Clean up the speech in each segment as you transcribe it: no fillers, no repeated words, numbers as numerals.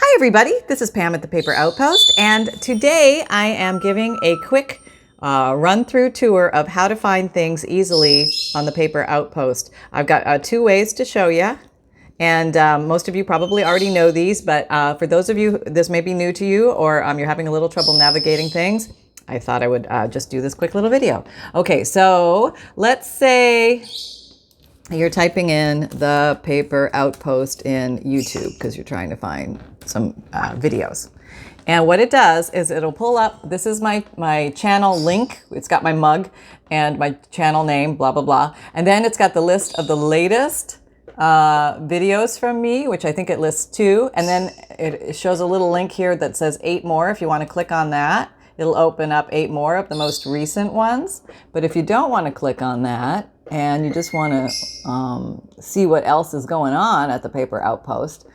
Hi everybody, this is Pam at the Paper Outpost, and today I am giving a quick run-through tour of how to find things easily on the Paper Outpost. I've got two ways to show you, and most of you probably already know these, but for those of you, this may be new to you, or you're having a little trouble navigating things, I thought I would just do this quick little video. Okay, so let's say you're typing in the Paper Outpost in YouTube because you're trying to find some videos. And what it does is it'll pull up, this is my channel link. It's got my mug and my channel name, blah, blah, blah. And then it's got the list of the latest videos from me, which I think it lists 2. And then it shows a little link here that says 8 more. If you want to click on that, it'll open up 8 more of the most recent ones. But if you don't want to click on that, and you just want to see what else is going on at the Paper Outpost,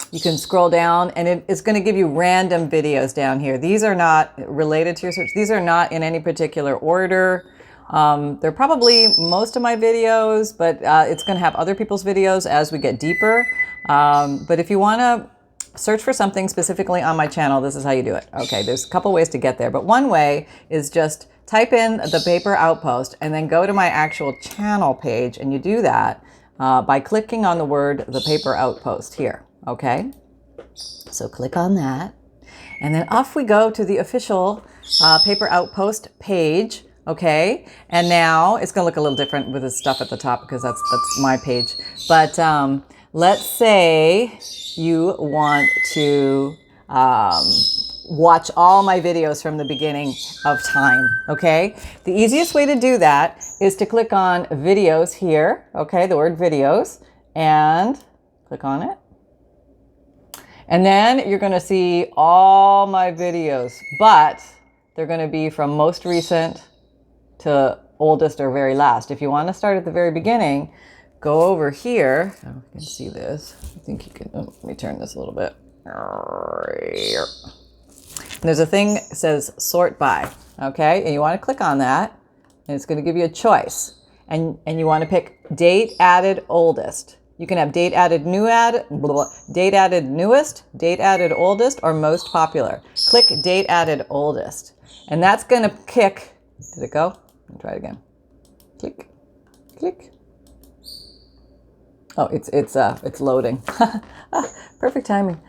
you can scroll down and it's going to give you random videos down here. These are not related to your search. These are not in any particular order. They're probably most of my videos, but it's going to have other people's videos as we get deeper. But if you want to search for something specifically on my channel, this is how you do it. Okay, there's a couple ways to get there, but one way is just type in the Paper Outpost and then go to my actual channel page, and you do that by clicking on the word the Paper Outpost here. Okay, so click on that, and then off we go to the official Paper Outpost page. Okay, and now it's gonna look a little different with the stuff at the top because that's my page. But let's say you want to watch all my videos from the beginning of time. Okay, the easiest way to do that is to click on videos here. Okay, the word videos, and click on it. And then you're going to see all my videos, but they're going to be from most recent to oldest or very last. If you want to start at the very beginning, go over here. I don't know if you can see this. I think you can. Oh, let me turn this a little bit. And there's a thing that says sort by. Okay, and you want to click on that, and it's going to give you a choice. And you want to pick date added oldest. You can have date added date added newest, date added oldest, or most popular. Click date added oldest. And that's going to kick. Did it go? Let me try it again. Click, click. Oh, it's loading. Perfect timing.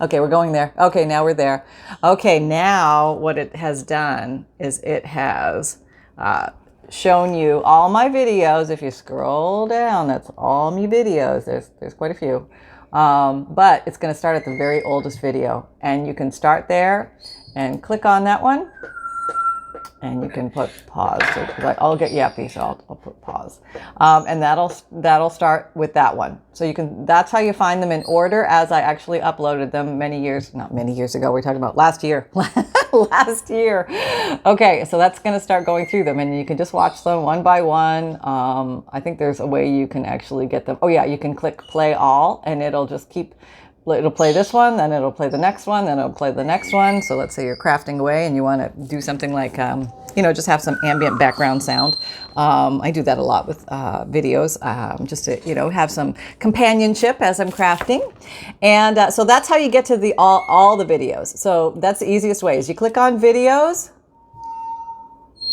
Okay, we're going there. Okay, now we're there. Okay, now what it has done is it has shown you all my videos. If you scroll down, that's all my videos. There's quite a few. But it's going to start at the very oldest video. And you can start there and click on that one. And you can put pause. So I'll get yappy, so I'll put pause. And that'll start with that one. So you can, that's how you find them in order as I actually uploaded them not many years ago. We're talking about last year. Last year. Okay, so that's going to start going through them, and you can just watch them one by one. I think there's a way you can actually get them. Oh yeah, you can click play all, and it'll just keep. It'll play this one, then it'll play the next one, then it'll play the next one. So let's say you're crafting away and you want to do something like, just have some ambient background sound. I do that a lot with videos, just to, have some companionship as I'm crafting. And so that's how you get to all the videos. So that's the easiest way is you click on videos,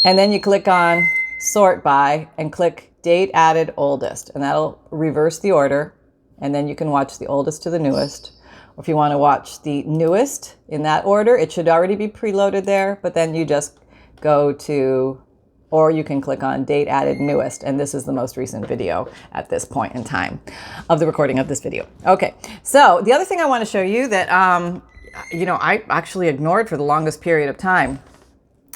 and then you click on sort by and click date added oldest, and that'll reverse the order. And then you can watch the oldest to the newest. Or if you want to watch the newest in that order, it should already be preloaded there, but then you just go to, or you can click on date added newest. And this is the most recent video at this point in time of the recording of this video. Okay, so the other thing I want to show you that, I actually ignored for the longest period of time.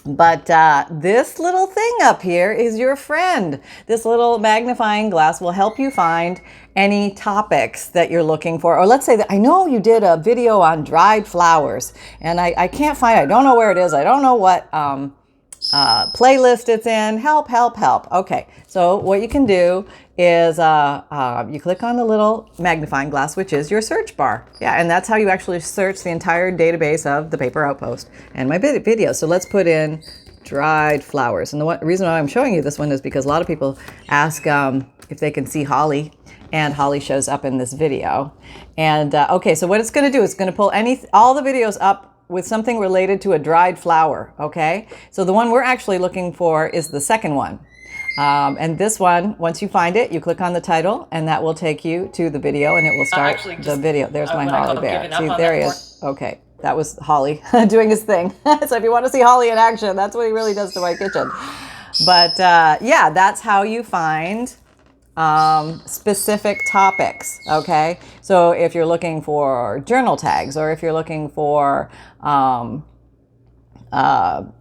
But this little thing up here is your friend. This little magnifying glass will help you find any topics that you're looking for. Or let's say that I know you did a video on dried flowers, and I can't find it. I don't know where it is. I don't know what playlist it's in. Help, help, help. Okay, so what you can do is you click on the little magnifying glass, which is your search bar. Yeah, and that's how you actually search the entire database of the Paper Outpost and my video. So let's put in dried flowers. And the reason why I'm showing you this one is because a lot of people ask if they can see holly. and Holly shows up in this video. And okay, so what it's going to do is going to pull all the videos up with something related to a dried flower. Okay, so the one we're actually looking for is the second one. And this one, once you find it, you click on the title, and that will take you to the video, and it will start the video. There's my Holly bear. See, there he is. Okay, that was Holly doing his thing. So if you want to see Holly in action, that's what he really does to my kitchen. But yeah, that's how you find specific topics. Okay, so if you're looking for journal tags, or if you're looking for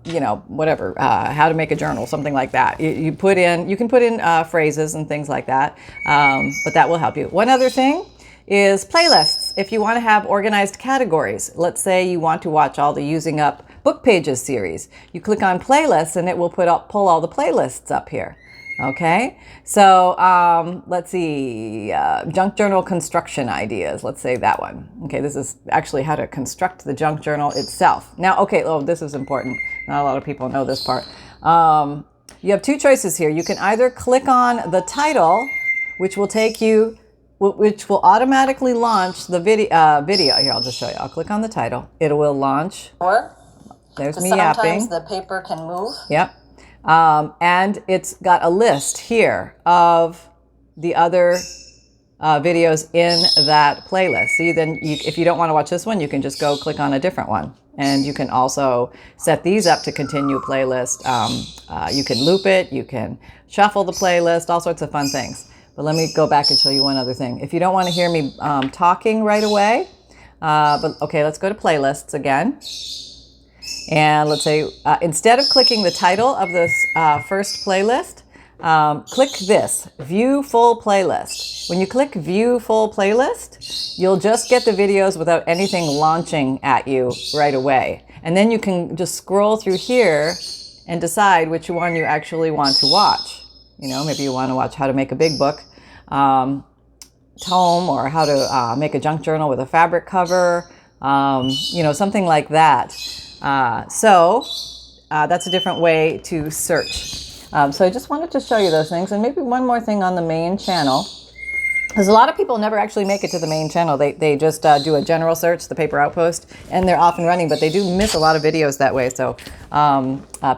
you know, whatever, how to make a journal, something like that. You can put in phrases and things like that, but that will help you. One other thing is playlists. If you want to have organized categories, let's say you want to watch all the Using Up Book Pages series, you click on playlists and it will pull all the playlists up here. Okay, so let's see, junk journal construction ideas. Let's say that one. Okay, this is actually how to construct the junk journal itself. Now, okay, oh, this is important. Not a lot of people know this part. You have two choices here. You can either click on the title, which will take you, which will automatically launch the video. Here, I'll just show you. I'll click on the title. It will launch. Or there's me yapping. Sometimes the paper can move. Yep. And it's got a list here of the other videos in that playlist. See, then if you don't want to watch this one, you can just go click on a different one. And you can also set these up to continue playlist. You can loop it, you can shuffle the playlist, all sorts of fun things. But let me go back and show you one other thing. If you don't want to hear me talking right away, but okay, let's go to playlists again. And let's say, instead of clicking the title of this first playlist, click this, View Full Playlist. When you click View Full Playlist, you'll just get the videos without anything launching at you right away. And then you can just scroll through here and decide which one you actually want to watch. You know, maybe you want to watch how to make a big book tome, or how to make a junk journal with a fabric cover, you know, something like that. So that's a different way to search. So I just wanted to show you those things, and maybe one more thing on the main channel, because a lot of people never actually make it to the main channel. They just do a general search, the Paper Outpost, and they're off and running, but they do miss a lot of videos that way. So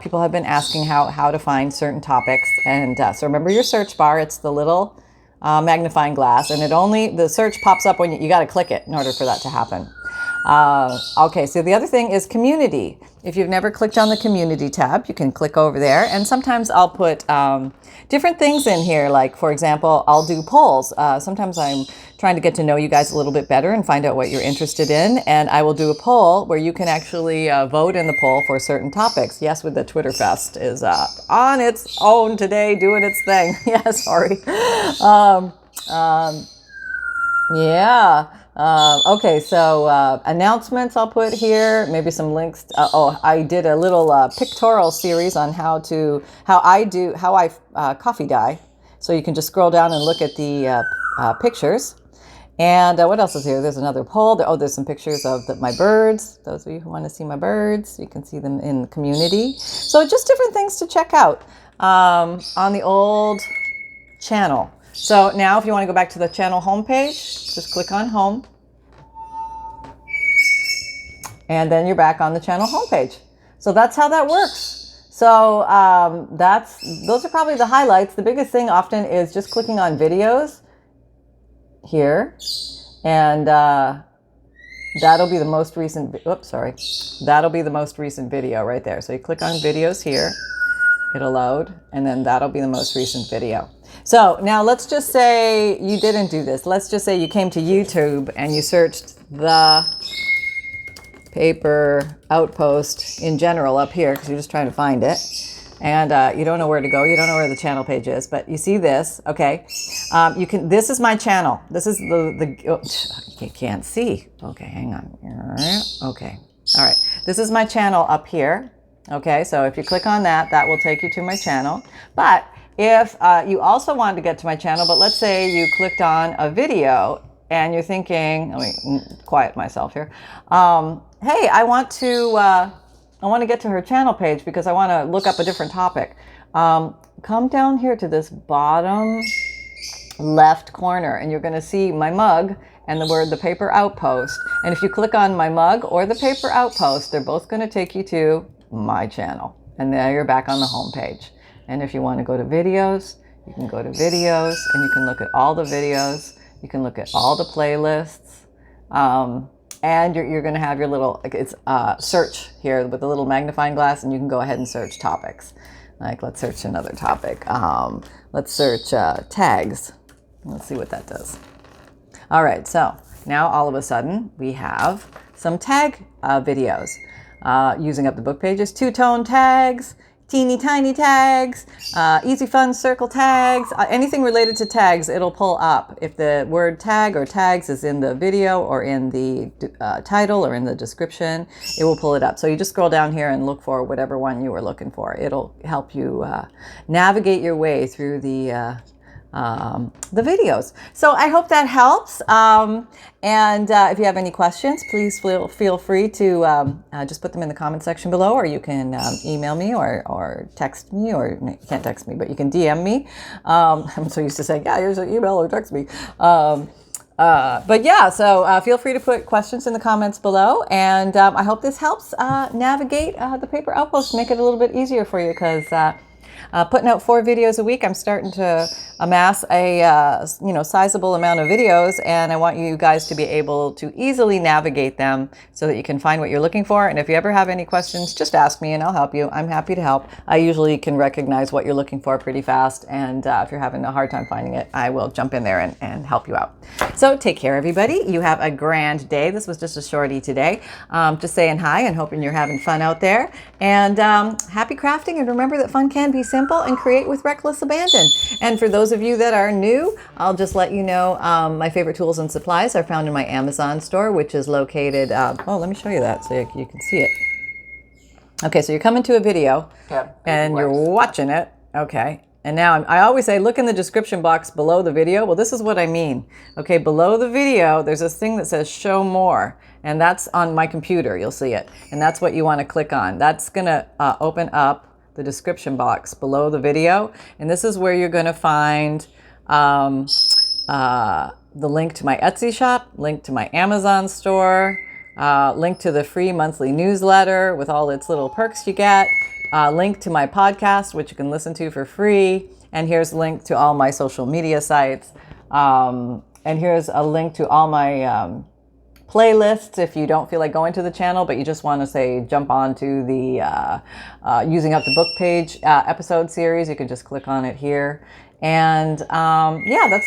people have been asking how to find certain topics. And so remember your search bar, it's the little magnifying glass, and the search pops up when you got to click it in order for that to happen. Okay, so the other thing is community. If you've never clicked on the community tab, you can click over there, and sometimes I'll put different things in here. Like, for example, I'll do polls. Sometimes I'm trying to get to know you guys a little bit better and find out what you're interested in, and I will do a poll where you can actually vote in the poll for certain topics. Yes, with the Twitter Fest is on its own today, doing its thing. Yeah, sorry. Yeah. Okay, so announcements I'll put here, maybe some links. I did a little pictorial series on how I coffee dye. So you can just scroll down and look at the pictures. And what else is here? There's another poll. There's some pictures of my birds. Those of you who want to see my birds, you can see them in the community. So just different things to check out on the old channel. So now if you want to go back to the channel homepage, just click on home. And then you're back on the channel homepage. So that's how that works. So those are probably the highlights. The biggest thing often is just clicking on videos here. And that'll be the most recent, that'll be the most recent video right there. So you click on videos here, it'll load, and then that'll be the most recent video. So now let's just say you didn't do this. Let's just say you came to YouTube and you searched the Paper Outpost in general up here because you're just trying to find it. And you don't know where to go. You don't know where the channel page is, but you see this, okay? This is my channel. This is you can't see. Okay, hang on. Okay, all right. This is my channel up here. Okay, so if you click on that, that will take you to my channel. But if you also wanted to get to my channel, but let's say you clicked on a video and you're thinking, let me quiet myself here. Hey, I want to get to her channel page because I want to look up a different topic. Come down here to this bottom left corner, and you're going to see my mug and the word The Paper Outpost. And if you click on my mug or The Paper Outpost, they're both going to take you to my channel. And there you're back on the home page. And if you want to go to videos, you can go to videos and you can look at all the videos. You can look at all the playlists. And you're going to have your little, search here with a little magnifying glass, and you can go ahead and search topics. Like, let's search another topic. Let's search tags. Let's see what that does. All right, so now all of a sudden we have some tag videos using up the book pages, two-tone tags, teeny tiny tags, easy fun circle tags, anything related to tags, it'll pull up. If the word tag or tags is in the video or in the title or in the description, it will pull it up. So you just scroll down here and look for whatever one you were looking for. It'll help you navigate your way through the videos. So I hope that helps. And if you have any questions, please feel free to just put them in the comment section below, or you can email me or text me, or you can't text me, but you can DM me. I'm so used to saying, yeah, here's an email or text me. But yeah, so feel free to put questions in the comments below, and I hope this helps navigate the Paper Outpost, make it a little bit easier for you, because putting out 4 videos a week, I'm starting to amass a sizable amount of videos, and I want you guys to be able to easily navigate them so that you can find what you're looking for. And if you ever have any questions, just ask me and I'll help you. I'm happy to help. I usually can recognize what you're looking for pretty fast, and if you're having a hard time finding it, I will jump in there and help you out. So take care, everybody. You have a grand day. This was just a shorty today. Just saying hi and hoping you're having fun out there. And happy crafting, and remember that fun can be simple, and create with reckless abandon. And for those of you that are new, I'll just let you know my favorite tools and supplies are found in my Amazon store, which is located, let me show you that so you can see it. Okay, so you're coming to a video and you're watching it. Okay, and now I always say, look in the description box below the video. Well, this is what I mean. Okay, below the video, there's this thing that says show more, and that's on my computer. You'll see it, and that's what you want to click on. That's gonna open up the description box below the video, and this is where you're going to find the link to my Etsy shop, link to my Amazon store, link to the free monthly newsletter with all its little perks you get, link to my podcast, which you can listen to for free, and here's a link to all my social media sites, and here's a link to all my playlists if you don't feel like going to the channel, but you just want to say jump on to the using up the book page episode series. You can just click on it here. And yeah,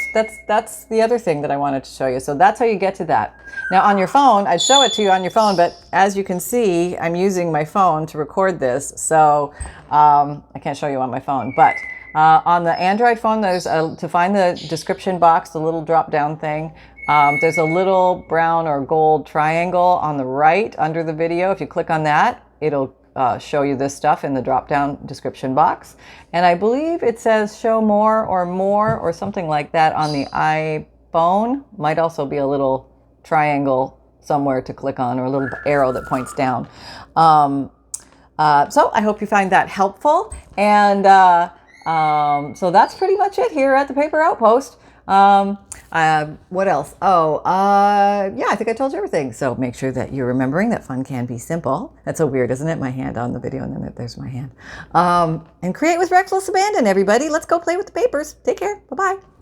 that's the other thing that I wanted to show you. So that's how you get to that. Now on your phone, I'd show it to you on your phone, but as you can see, I'm using my phone to record this, so I can't show you on my phone. But on the Android phone, there's to find the description box, the little drop down thing. There's a little brown or gold triangle on the right under the video. If you click on that, it'll show you this stuff in the drop-down description box. And I believe it says show more or something like that on the iPhone. Might also be a little triangle somewhere to click on, or a little arrow that points down. So I hope you find that helpful. And so that's pretty much it here at the Paper Outpost. What else? Yeah, I think I told you everything. So make sure that you're remembering that fun can be simple. That's so weird, isn't it? My hand on the video, and then there's my hand. And create with reckless abandon, everybody. Let's go play with the papers. Take care. Bye-bye.